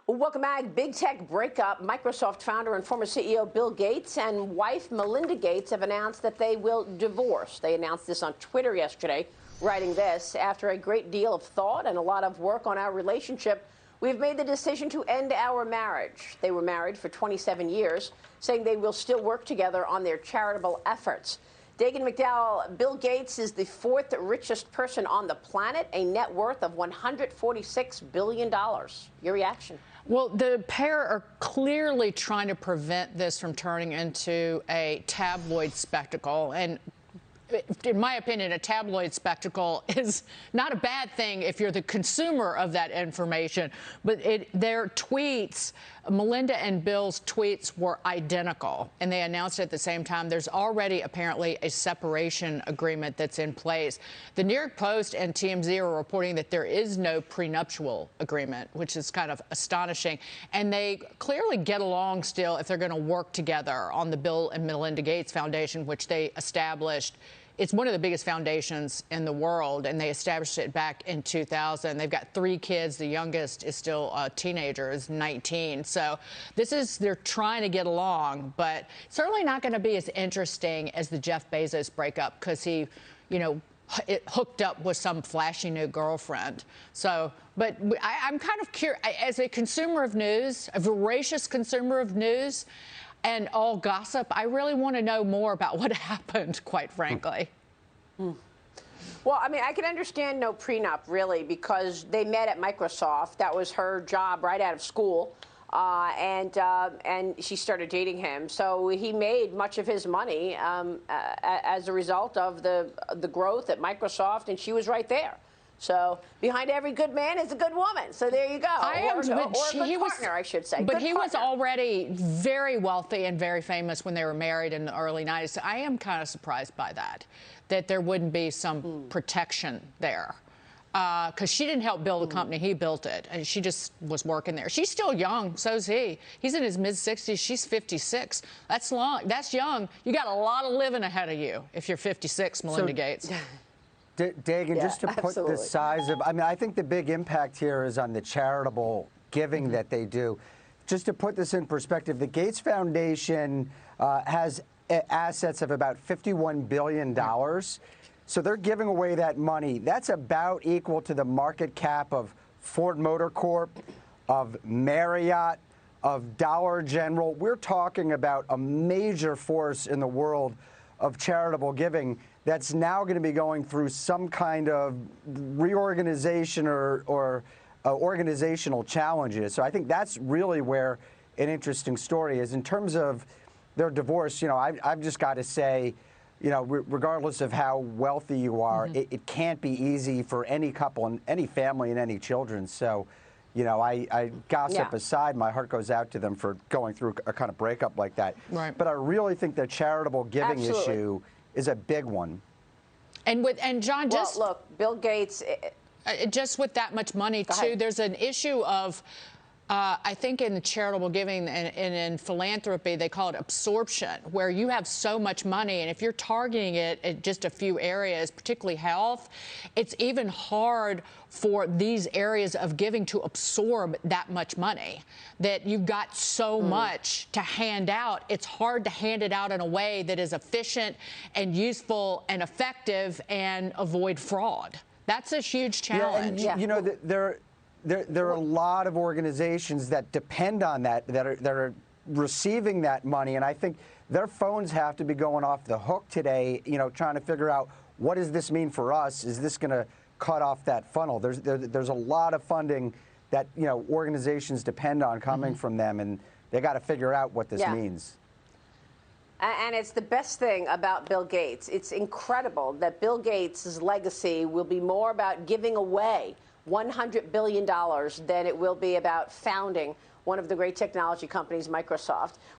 Welcome back. Big tech breakup. Microsoft founder and former CEO Bill Gates and wife Melinda Gates have announced that they will divorce. They announced this on Twitter yesterday, writing this: after a great deal of thought and a lot of work on our relationship, we've made the decision to end our marriage. They were married for 27 years, saying they will still work together on their charitable efforts. Dagan McDowell, Bill Gates is the fourth richest person on the planet, a net worth of $146 billion. Your reaction? Well, the pair are clearly trying to prevent this from turning into a tabloid spectacle. And in my opinion, a tabloid spectacle is not a bad thing if you're the consumer of that information. But their tweets, Melinda and Bill's tweets, were identical, and they announced it at the same time. There's already apparently a separation agreement that's in place. The New York Post and TMZ are reporting that there is no prenuptial agreement, which is kind of astonishing. And they clearly get along still if they're going to work together on the Bill and Melinda Gates Foundation, which they established. It's one of the biggest foundations in the world, and they established it back in 2000. They've got 3 kids. The youngest is still a teenager, is 19. So they're trying to get along, but certainly not going to be as interesting as the Jeff Bezos breakup, because he, it hooked up with some flashy new girlfriend. So, but I'm kind of curious, as a consumer of news, a voracious consumer of news, and all gossip, I really want to know more about what happened, quite frankly. Well, I mean, I can understand no prenup, really, because they met at Microsoft. That was her job right out of school. And she started dating him. So he made much of his money as a result of the growth at Microsoft, and she was right there. So behind every good man is a good woman. So there you go. Or a good partner, I should say. But he was already very wealthy and very famous when they were married in the early 90s. So I am kind of surprised by that there wouldn't be some protection there. Because she didn't help build the company, he built it, and she just was working there. She's still young, so's he. He's in his mid-60s, she's 56. That's long, that's young. You got a lot of living ahead of you if you're 56, Melinda Gates. Dagan, just to put the size of, I think the big impact here is on the charitable giving that they do. Just to put this in perspective, the Gates Foundation has assets of about $51 billion. So they're giving away that money. That's about equal to the market cap of Ford Motor Corp, of Marriott, of Dollar General. We're talking about a major force in the world of charitable giving that's now going to be going through some kind of reorganization or organizational challenges. So I think that's really where an interesting story is. In terms of their divorce, I've just got to say, regardless of how wealthy you are, it can't be easy for any couple and any family and any children. So, I gossip aside, my heart goes out to them for going through a kind of breakup like that. Right. But I really think the charitable giving issue is a big one. And John, just look, Bill Gates, just with that much money too, there's an issue of. I think in the charitable giving and in philanthropy, they call it absorption, where you have so much money, and if you're targeting it at just a few areas, particularly health, it's even hard for these areas of giving to absorb that much money, that you've got so much to hand out. It's hard to hand it out in a way that is efficient and useful and effective and avoid fraud. That's a huge challenge. There are a lot of organizations that depend on that are receiving that money, and I think their phones have to be going off the hook today, trying to figure out, what does this mean for us? Is this going to cut off that funnel? There's a lot of funding that organizations depend on coming from them, and they got to figure out what this means. And it's the best thing about Bill Gates. It's incredible that Bill Gates' legacy will be more about giving away $100 billion than it will be about founding one of the great technology companies, Microsoft.